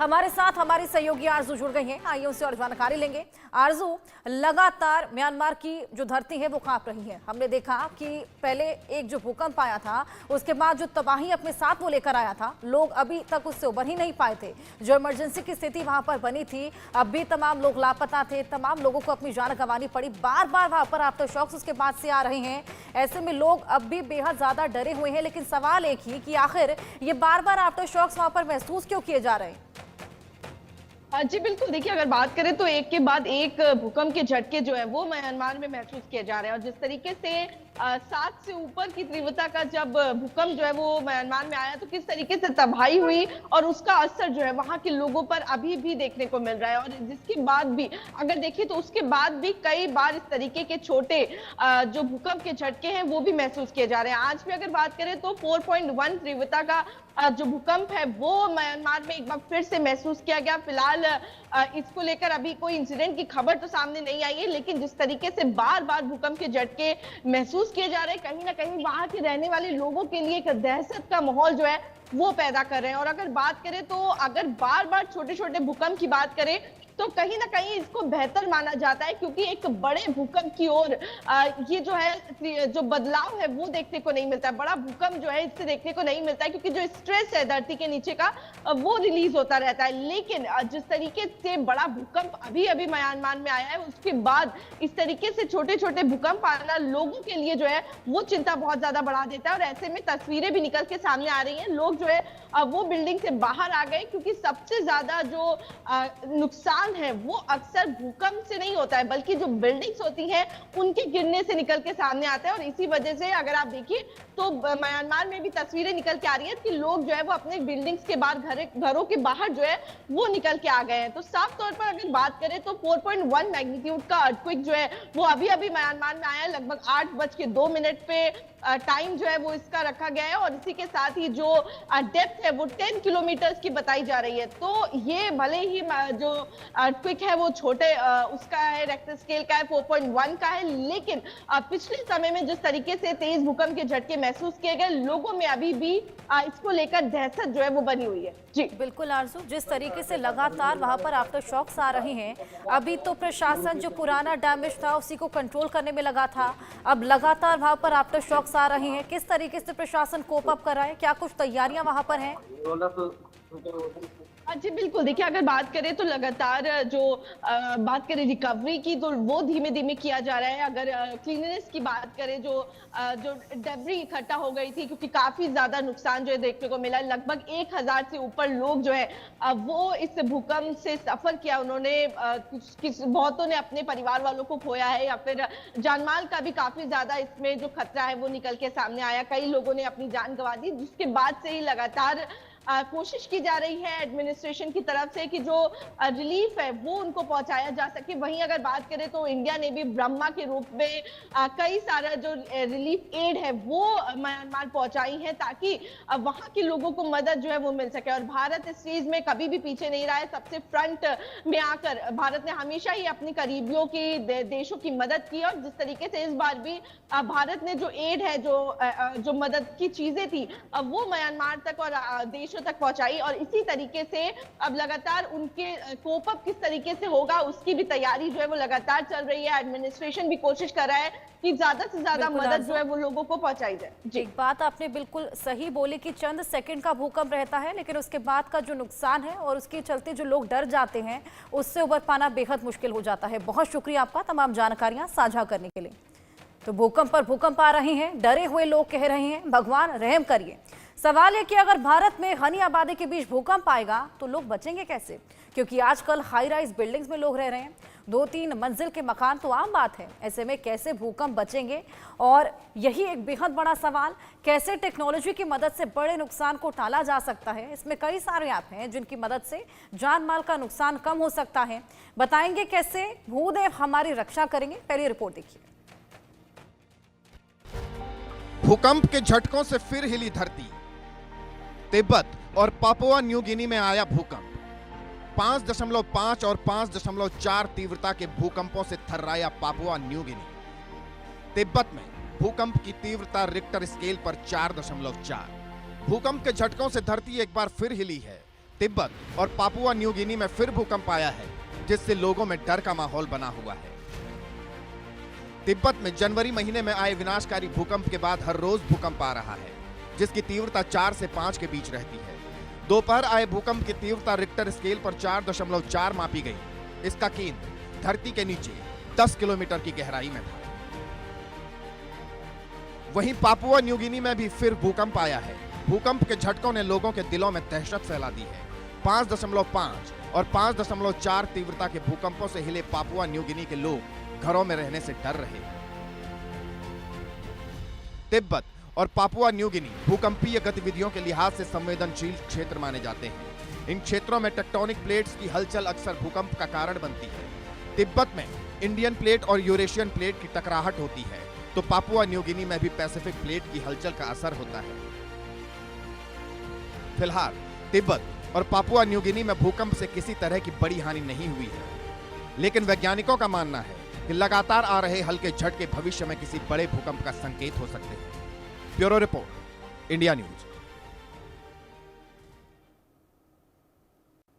हमारे साथ हमारी सहयोगी आरजू जुड़ गई हैं। आइए उनसे और जानकारी लेंगे। आरजू, लगातार म्यांमार की जो धरती है वो कांप रही है। हमने देखा कि पहले एक जो भूकंप आया था, उसके बाद जो तबाही अपने साथ वो लेकर आया था, लोग अभी तक उससे उबर ही नहीं पाए थे। जो इमरजेंसी की स्थिति वहां पर बनी थी, अब भी तमाम लोग लापता थे, तमाम लोगों को अपनी जान गंवानी पड़ी। बार बार वहां पर आफ्टर शॉक्स उसके बाद से आ रहे हैं। ऐसे में लोग अब भी बेहद ज्यादा डरे हुए हैं। लेकिन सवाल एक ही कि आखिर ये बार बार आफ्टर शॉक्स वहां पर महसूस क्यों किए जा रहे हैं? जी बिल्कुल, देखिए अगर बात करें तो एक के बाद एक भूकंप के झटके जो है वो म्यांमार में महसूस किए जा रहे हैं। और जिस तरीके से 7 से ऊपर की तीव्रता का जब भूकंप जो है वो म्यांमार में आया, तो किस तरीके से तबाही हुई और उसका असर जो है वहां के लोगों पर अभी भी देखने को मिल रहा है। और जिसके बाद भी अगर देखिए तो उसके बाद भी कई बार इस तरीके के छोटे जो भूकंप के झटके हैं वो भी महसूस किए जा रहे हैं। आज भी अगर बात करें तो 4.1 तीव्रता का जो भूकंप है वो म्यांमार में एक बार फिर से महसूस किया गया। फिलहाल इसको लेकर अभी कोई इंसिडेंट की खबर तो सामने नहीं आई है, लेकिन जिस तरीके से बार बार भूकंप के झटके महसूस किए जा रहे हैं, कहीं ना कहीं वहां के रहने वाले लोगों के लिए एक दहशत का माहौल जो है वो पैदा कर रहे हैं। और अगर बात करें तो अगर बार बार छोटे छोटे भूकंप की बात करें तो कहीं ना कहीं इसको बेहतर माना जाता है, क्योंकि एक बड़े भूकंप की ओर ये जो है जो बदलाव है वो देखने को नहीं मिलता है। बड़ा भूकंप जो है इससे देखने को नहीं मिलता है, क्योंकि जो स्ट्रेस है धरती के नीचे का वो रिलीज होता रहता है। लेकिन जिस तरीके से बड़ा भूकंप अभी अभी म्यांमार में आया है, उसके बाद इस तरीके से छोटे छोटे भूकंप आना लोगों के लिए जो है वो चिंता बहुत ज्यादा बढ़ा देता है। और ऐसे में तस्वीरें भी निकल के सामने आ रही हैं। लोग जो है वो बिल्डिंग से बाहर आ गए, क्योंकि सबसे ज्यादा जो नुकसान है वो अक्सर भूकंप से नहीं होता है, बल्कि जो बिल्डिंग्स होती हैं उनके गिरने से निकल के सामने आता है। और इसी वजह से अगर आप देखिए तो म्यांमार में भी तस्वीरें निकल के आ रही है कि लोग जो है वो अपने बिल्डिंग्स के बाहर, घरों के बाहर जो है वो निकल के आ गए हैं। तो साफ तौर पर अगर बात करें तो 4.1 मैग्नीट्यूड का अर्थक्वेक जो है वो अभी अभी म्यांमार में आया है। लगभग 8:02 पे टाइम जो है वो इसका रखा गया है। और इसी के साथ ही जो डेप्थ है वो 10 किलोमीटर की बताई जा रही है। तो ये भले ही जो अर्थक्वेक है वो छोटे उसका है, रेक्टर स्केल का है, 4.1 का है, लेकिन पिछले समय में जिस तरीके से तेज भूकंप के झटके महसूस किए गए, लोगों में अभी भी इसको लेकर दहशत जो है वो बनी हुई है। जी बिल्कुल आरजू, जिस तरीके से लगातार वहां पर आफ्टर शॉक्स आ रहे हैं, अभी तो प्रशासन जो पुराना डैमेज था उसी को कंट्रोल करने में लगा था, अब लगातार वहां पर आफ्टर शॉक्स आ रहे हैं। किस तरीके से प्रशासन कोप अप कर रहा है? क्या कुछ तैयारियां वहां पर हैं? जी बिल्कुल, देखिए अगर बात करें तो लगातार जो बात करें रिकवरी की तो वो धीमे धीमे किया जा रहा है। अगर क्लीननेस की बात करें, जो डेब्री इकट्ठा हो गई थी, क्योंकि काफी ज्यादा नुकसान जो है देखने को मिला। लगभग 1000 से ऊपर लोग जो है वो इस भूकंप से सफर किया। उन्होंने बहुतों ने अपने परिवार वालों को खोया है, या फिर जानमाल का भी काफी ज्यादा इसमें जो खतरा है वो निकल के सामने आया। कई लोगों ने अपनी जान गंवा दी, जिसके बाद से ही लगातार कोशिश की जा रही है एडमिनिस्ट्रेशन की तरफ से कि जो रिलीफ है वो उनको पहुंचाया जा सके। वहीं अगर बात करें तो इंडिया ने भी ब्रह्मा के रूप में कई सारा जो रिलीफ एड है वो म्यांमार पहुंचाई है, ताकि वहां के लोगों को मदद जो है वो मिल सके। और भारत इस चीज में कभी भी पीछे नहीं रहा है। सबसे फ्रंट में आकर भारत ने हमेशा ही अपनी करीबियों की देशों की मदद की। और जिस तरीके से इस बार भी भारत ने जो एड है, जो मदद की चीजें थी वो म्यांमार तक और देशों तक पहुंचाई। और इसी तरीके से अब लगातार उनके कोप अप किस तरीके से होगा उसकी भी तैयारी जो है वो लगातार चल रही है। एडमिनिस्ट्रेशन भी कोशिश कर रहा है कि ज्यादा से ज्यादा मदद जो है वो लोगों को पहुंचाई जाए। जी, एक बात आपने बिल्कुल सही बोली कि चंद सेकंड का भूकंप रहता है, लेकिन उसके बाद का जो नुकसान है और उसके चलते जो लोग डर जाते हैं, उससे उबर पाना बेहद मुश्किल हो जाता है। बहुत शुक्रिया आपका तमाम जानकारियां साझा करने के लिए। तो भूकंप पर भूकंप आ रहे हैं, डरे हुए लोग कह रहे हैं भगवान रहम करिए। सवाल है कि अगर भारत में घनी आबादी के बीच भूकंप आएगा तो लोग बचेंगे कैसे? क्योंकि आजकल हाई राइज बिल्डिंग्स में लोग रह रहे हैं, 2-3 मंजिल के मकान तो आम बात है। ऐसे में कैसे भूकंप बचेंगे? और यही एक बेहद बड़ा सवाल, कैसे टेक्नोलॉजी की मदद से बड़े नुकसान को टाला जा सकता है। इसमें कई सारे ऐप हैं जिनकी मदद से जान माल का नुकसान कम हो सकता है। बताएंगे कैसे भूदेव हमारी रक्षा करेंगे, पहली रिपोर्ट देखिए। भूकंप के झटकों से फिर हिली धरती। तिब्बत और पापुआ न्यू गिनी में आया भूकंप। 5.5 और 5.4 तीव्रता के भूकंपों से थर्राया पापुआ न्यू गिनी। तिब्बत में भूकंप की तीव्रता रिक्टर स्केल पर 4.4। भूकंप के झटकों से धरती एक बार फिर हिली है। तिब्बत और पापुआ न्यू गिनी में फिर भूकंप आया है, जिससे लोगों में डर का माहौल बना हुआ है। तिब्बत में जनवरी महीने में आए विनाशकारी भूकंप के बाद हर रोज भूकंप आ रहा है, जिसकी तीव्रता 4 से 5 के बीच रहती है। दोपहर आए भूकंप की तीव्रता रिक्टर स्केल पर 4.4 मापी गई। इसका केंद्र धरती के नीचे 10 किलोमीटर की गहराई में था। वहीं पापुआ न्यू गिनी में भी फिर भूकंप आया है। भूकंप के झटकों ने लोगों के दिलों में दहशत फैला दी है। 5.5 और 5.4 तीव्रता के भूकंपों से हिले पापुआ न्यू गिनी के लोग घरों में रहने से डर रहे। तिब्बत और पापुआ न्यू गिनी भूकंपीय गतिविधियों के लिहाज से संवेदनशील क्षेत्र माने जाते हैं। इन क्षेत्रों में टेक्टोनिक प्लेट्स की हलचल अक्सर भूकंप का कारण बनती है। तिब्बत में इंडियन प्लेट और यूरेशियन प्लेट की टकराहट होती है, तो पापुआ न्यू गिनी में भी पैसिफिक प्लेट की हलचल का असर होता है। फिलहाल तिब्बत और पापुआ न्यू गिनी में भूकंप से किसी तरह की बड़ी हानि नहीं हुई है, लेकिन वैज्ञानिकों का मानना है कि लगातार आ रहे हल्के झटके भविष्य में किसी बड़े भूकंप का संकेत हो सकते हैं। Bureau report, India news.